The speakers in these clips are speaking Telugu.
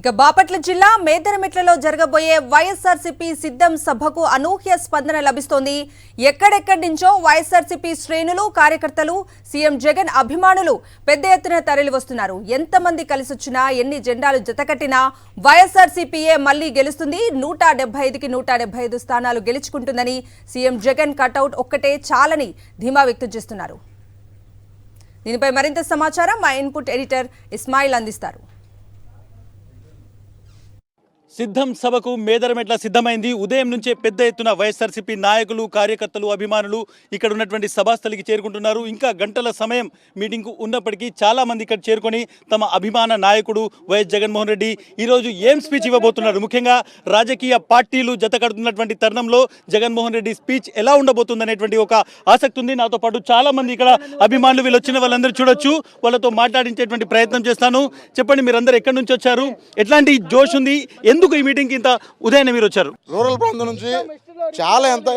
ఇక బాపట్ల జిల్లా మేదరమెట్లలో జరగబోయే వైఎస్ఆర్సీపీ సిద్ధం సభకు అనూహ్య స్పందన లభిస్తోంది. ఎక్కడెక్కడి నుంచో వైఎస్ఆర్సీపీ శ్రేణులు, కార్యకర్తలు, సీఎం జగన్ అభిమానులు పెద్ద ఎత్తున తరలి వస్తున్నారు. ఎంతమంది కలిసొచ్చినా, ఎన్ని జెండాలు జతకట్టినా వైఎస్ఆర్సీపీయే మళ్లీ గెలుస్తుంది. 175కి 175 స్థానాలు గెలుచుకుంటుందని సీఎం జగన్ కటౌట్ ఒక్కటే చాలని ధీమా వ్యక్తం చేస్తున్నారు. దీనిపై మరింత సమాచారం మా ఇన్పుట్ ఎడిటర్ ఇస్మాయిల్ అందిస్తారు. సిద్ధం సభకు మేదరమెట్ల సిద్ధమైంది. ఉదయం నుంచే పెద్ద ఎత్తున వైఎస్ఆర్సీపీ నాయకులు, కార్యకర్తలు, అభిమానులు ఇక్కడ ఉన్నటువంటి సభాస్థలికి చేరుకుంటున్నారు. ఇంకా గంటల సమయం మీటింగ్కు ఉన్నప్పటికీ చాలా మంది ఇక్కడ చేరుకొని తమ అభిమాన నాయకుడు వైఎస్ జగన్మోహన్ రెడ్డి ఈరోజు ఏం స్పీచ్ ఇవ్వబోతున్నారు, ముఖ్యంగా రాజకీయ పార్టీలు జత కడుతున్నటువంటి తరుణంలో జగన్మోహన్ రెడ్డి స్పీచ్ ఎలా ఉండబోతుంది అనేటువంటి ఒక ఆసక్తి ఉంది. నాతో పాటు చాలా మంది ఇక్కడ అభిమానులు, వీళ్ళు వచ్చిన వాళ్ళందరూ చూడొచ్చు. వాళ్ళతో మాట్లాడించేటువంటి ప్రయత్నం చేస్తాను. చెప్పండి, మీరందరూ ఎక్కడి నుంచి వచ్చారు, ఎట్లాంటి జోష్ ఉంది, ఎందుకు ఈ మీటింగ్ ఇంత ఉదయాన్నే మీరు వచ్చారు? రూరల్ ప్రాంతం నుంచి చాలా ఎంత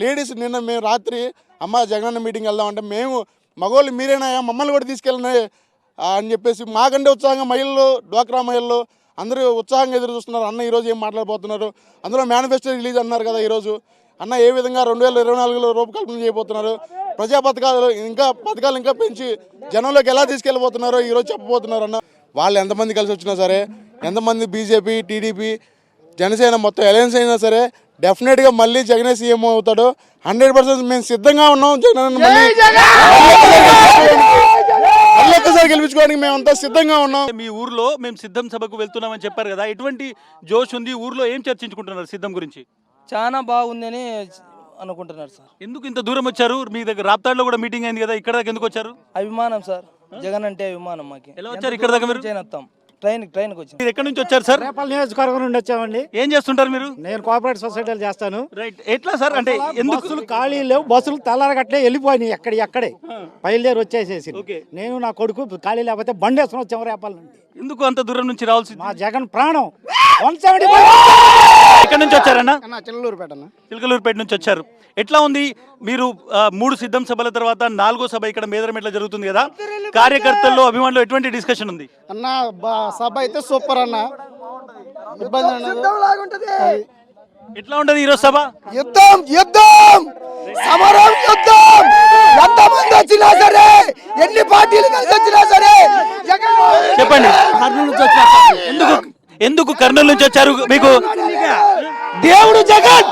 లేడీస్ నిన్న మేము రాత్రి అమ్మ జగనన్న మీటింగ్ వెళ్దామంటే మేము మగవాళ్ళు మీరేనా మమ్మల్ని కూడా తీసుకెళ్ళినాయి అని చెప్పేసి మాకంటే ఉత్సాహంగా మహిళలు, డ్వాక్రా మహిళలు అందరూ ఉత్సాహంగా ఎదురు చూస్తున్నారు. అన్న ఈరోజు ఏం మాట్లాడబోతున్నారు, అందులో మేనిఫెస్టో రిలీజ్ అన్నారు కదా ఈరోజు. అన్న ఏ విధంగా 2024లో రూపకల్పన చేయబోతున్నారు, ప్రజా పథకాలు ఇంకా పెంచి జనంలోకి ఎలా తీసుకెళ్ళబోతున్నారో ఈరోజు చెప్పబోతున్నారు. అన్న వాళ్ళు ఎంతమంది కలిసి వచ్చినా సరే, ఎంతమంది బీజేపీ, టీడీపీ, జనసేన మొత్తం అలయన్స్ అయినా సరే డెఫినెట్గా మళ్ళీ జగనే సీఎం అవుతాడు. 100% మేము సిద్ధంగా ఉన్నాం. జగన్ మళ్ళీ ఒక్కసారి గెలిపించుకోవడానికి మేమంతా సిద్ధంగా ఉన్నాం. మీ ఊర్లో మేము సిద్ధం సభకు వెళ్తున్నామని చెప్పారు కదా, ఎటువంటి జోష్ ఉంది ఊర్లో, ఏం చర్చించుకుంటున్నారు సిద్ధం గురించి? చాలా బాగుందని అనుకుంటున్నారు సార్. ఎందుకు ఇంత దూరం వచ్చారు? మీ దగ్గర రాప్తాడులో కూడా మీటింగ్ అయింది కదా, ఇక్కడ దాకా ఎందుకు వచ్చారు? అభిమానం సార్, జగన్ అంటే అభిమానం మాకు. ఎలా వచ్చారు ఇక్కడ దాకా? మీరు ట్రైన్కి వచ్చాం. మీరు ఎక్కడి నుంచి వచ్చారు సార్? రేపల్ నియోజకవర్గం నుండి వచ్చామండి. ఏం చేస్తుంటారు మీరు? నేను కోఆపరేటివ్ సొసైటీలు చేస్తాను. రైట్, ఎట్లా సార్? అంటే ఎందుకు బస్సులు ఖాళీ లేవు, బస్సులు తెల్లారగట్లే వెళ్ళిపోయినాయి, ఎక్కడే బయలుదేరి వచ్చేసేసి. నేను నా కొడుకు ఖాళీ లేకపోతే బండి వేసుకుని వచ్చాము రేపల్ నుండి. ఎందుకు అంత దూరం నుంచి రావాల్సి? మా జగన్ ప్రాణం. 175 ఎక్కడి నుంచి వచ్చారన్నా? చిలకలూరుపేట నుంచి వచ్చారు. ఎట్లా ఉంది? మీరు 3 సిద్ధం సభల తర్వాత 4వ సభ ఇక్కడ మేదరమెట్ల జరుగుతుంది కదా, కార్యకర్తల్లో, అభిమానులు ఎటువంటి డిస్కషన్ ఉంది? అన్న సభ అయితే సూపర్ అన్న. ఎట్లా ఉంటది ఈరోజు సభ? యుద్ధం సమరం, యుద్ధం. ఎంతమంది వచ్చినా సరే, ఎన్ని పార్టీలు కలిసి వచ్చినా సరే. చెప్పండి, ఎందుకు కర్నూలు నుంచి వచ్చారు? మీకు దేవుడు జగన్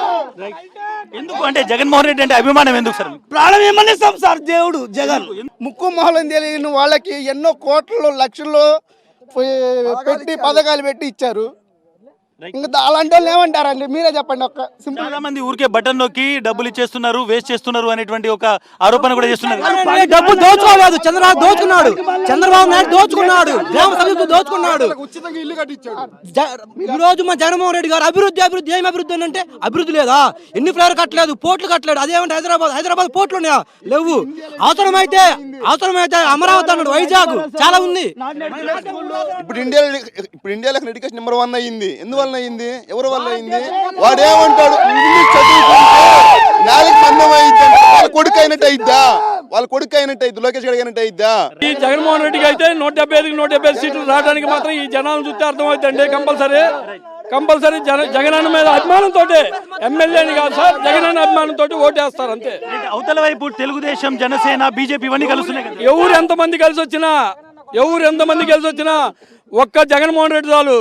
ఎందుకు అంటే జగన్మోహన్ రెడ్డి అంటే అభిమానం ఎందుకు సార్? ప్రాణం ఏమనిస్తాం సార్. దేవుడు జగన్ ముక్కు మొహలం తెలియని వాళ్ళకి ఎన్నో కోట్లు, లక్షలు పెట్టి పథకాలు పెట్టి ఇచ్చారు. ఇంకా అలాంటి వాళ్ళు ఏమంటారండి, మీరే చెప్పండి. ఒక్క సింపుల్. చాలా మంది ఊరికే బటన్ నొక్కి డబ్బులు ఇచ్చేస్తున్నారు, వేస్ట్ చేస్తున్నారు అనేటువంటి ఒక ఆరోపణ కూడా చేస్తున్నారు. డబ్బు దోచుకోలేదు, చంద్రబాబు దోచుకున్నాడు, చంద్రబాబు నాయుడు దోచుకున్నాడు, గ్రామ సభ్యులు దోచుకున్నాడు. ఈ రోజు మా జగన్మోహన్ రెడ్డి గారు అభివృద్ధి ఏం అభివృద్ధి అని అంటే అభివృద్ధి లేదా? ఎన్ని ఫ్లైర్ కట్టలేదు, పోర్ట్లు కట్టలేదు. అదేమంటే హైదరాబాద్ పోర్ట్లు ఉన్నాయా? లేవు. అవసరమైతే అమరావతి అన్నాడు, వైజాగ్ చాలా ఉంది. ఇప్పుడు ఇండియాలో ఎడ్యుకేషన్ నెంబర్ 1 అయ్యింది. ఎందువల్ల అయింది? ఎవరి వల్ల అయింది? వాడేమంటాడు, ఇంగ్లీష్ చదువుకుంటే నాలుగు మందం అయింది. వాళ్ళ కొడుకు అయినట్టు అయిద్దా? లోకేష్ గడికి అయినట్టు అయిద్దా? ఈ జగన్మోహన్ రెడ్డికి అయితే 175 సీట్లు రావడానికి మాత్రం ఈ జనాలను చూస్తే అర్థమవుతుందండి. కంపల్సరీ జగనన్న మీద అభిమానంతో, ఎమ్మెల్యేని కాదు సార్, జగనన్న అభిమానంతో ఓటేస్తారు అంతే. అవతల వైపు తెలుగుదేశం, జనసేన, బీజేపీ ఇవన్నీ కలుస్తున్నాయి కదా. ఎవరు ఎంతమంది కలిసి వచ్చినా ఒక్క జగన్మోహన్ రెడ్డి చాలు.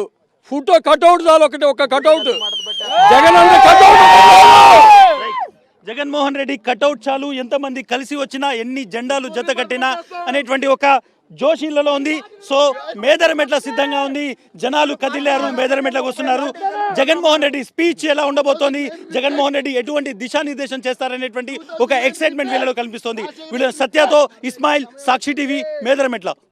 ఫోటో కట్అవుట్ చాలు, ఒక్క cutout, Jagananna cutout. Jaganmohan Reddy cutout చాలు. ఎంతమంది కలిసి వచ్చినా, ఎన్ని జెండాలు జత కట్టినా అనేటువంటి ఒక జోషిలలో ఉంది. సో మేదరమెట్ల సిద్ధంగా ఉంది, జనాలు కదిలారు, మేదరమెట్లకు వస్తున్నారు. జగన్మోహన్ రెడ్డి స్పీచ్ ఎలా ఉండబోతోంది, జగన్మోహన్ రెడ్డి ఎటువంటి దిశానిర్దేశం చేస్తారనేటువంటి ఒక ఎక్సైట్మెంట్ వీళ్ళలో కనిపిస్తోంది. వీళ్ళ సత్యతో ఇస్మాయిల్, సాక్షి టీవీ, మేదరమెట్ల.